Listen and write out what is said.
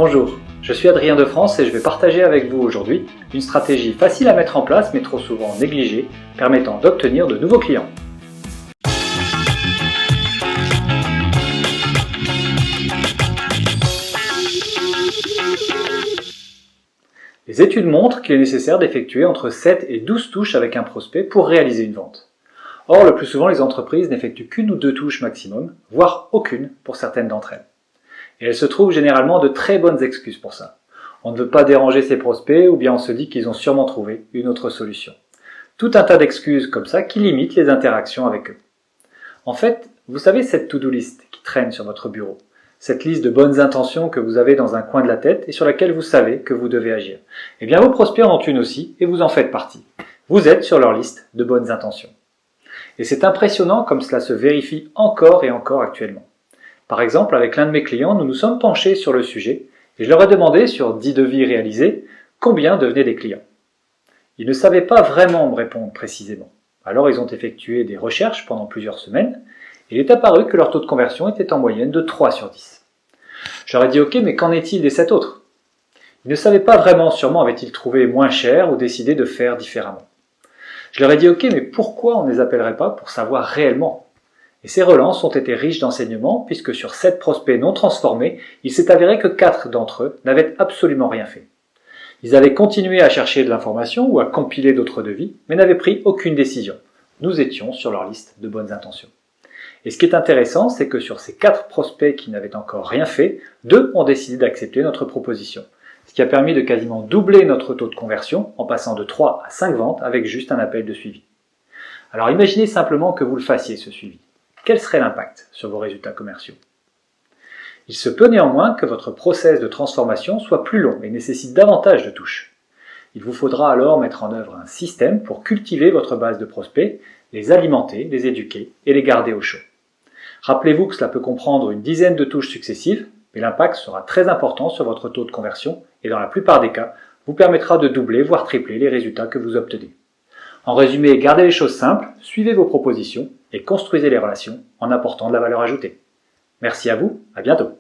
Bonjour, je suis Adrien de France et je vais partager avec vous aujourd'hui une stratégie facile à mettre en place mais trop souvent négligée, permettant d'obtenir de nouveaux clients. Les études montrent qu'il est nécessaire d'effectuer entre 7 et 12 touches avec un prospect pour réaliser une vente. Or, le plus souvent, les entreprises n'effectuent qu'une ou deux touches maximum, voire aucune pour certaines d'entre elles. Et elles se trouvent généralement de très bonnes excuses pour ça. On ne veut pas déranger ses prospects ou bien on se dit qu'ils ont sûrement trouvé une autre solution. Tout un tas d'excuses comme ça qui limitent les interactions avec eux. En fait, vous savez cette to-do list qui traîne sur votre bureau, cette liste de bonnes intentions que vous avez dans un coin de la tête et sur laquelle vous savez que vous devez agir. Eh bien, vos prospects en ont une aussi et vous en faites partie. Vous êtes sur leur liste de bonnes intentions. Et c'est impressionnant comme cela se vérifie encore et encore actuellement. Par exemple, avec l'un de mes clients, nous nous sommes penchés sur le sujet et je leur ai demandé, sur 10 devis réalisés, combien devenaient des clients. Ils ne savaient pas vraiment me répondre précisément. Alors ils ont effectué des recherches pendant plusieurs semaines et il est apparu que leur taux de conversion était en moyenne de 3 sur 10. Je leur ai dit ok, mais qu'en est-il des 7 autres? Ils ne savaient pas vraiment, sûrement avaient-ils trouvé moins cher ou décidé de faire différemment. Je leur ai dit ok, mais pourquoi on ne les appellerait pas pour savoir réellement? Et ces relances ont été riches d'enseignements puisque sur 7 prospects non transformés, il s'est avéré que 4 d'entre eux n'avaient absolument rien fait. Ils avaient continué à chercher de l'information ou à compiler d'autres devis, mais n'avaient pris aucune décision. Nous étions sur leur liste de bonnes intentions. Et ce qui est intéressant, c'est que sur ces 4 prospects qui n'avaient encore rien fait, 2 ont décidé d'accepter notre proposition, ce qui a permis de quasiment doubler notre taux de conversion en passant de 3 à 5 ventes avec juste un appel de suivi. Alors imaginez simplement que vous le fassiez ce suivi. Quel serait l'impact sur vos résultats commerciaux? Il se peut néanmoins que votre process de transformation soit plus long et nécessite davantage de touches. Il vous faudra alors mettre en œuvre un système pour cultiver votre base de prospects, les alimenter, les éduquer et les garder au chaud. Rappelez-vous que cela peut comprendre une dizaine de touches successives, mais l'impact sera très important sur votre taux de conversion et dans la plupart des cas, vous permettra de doubler voire tripler les résultats que vous obtenez. En résumé, gardez les choses simples, suivez vos propositions et construisez les relations en apportant de la valeur ajoutée. Merci à vous, à bientôt.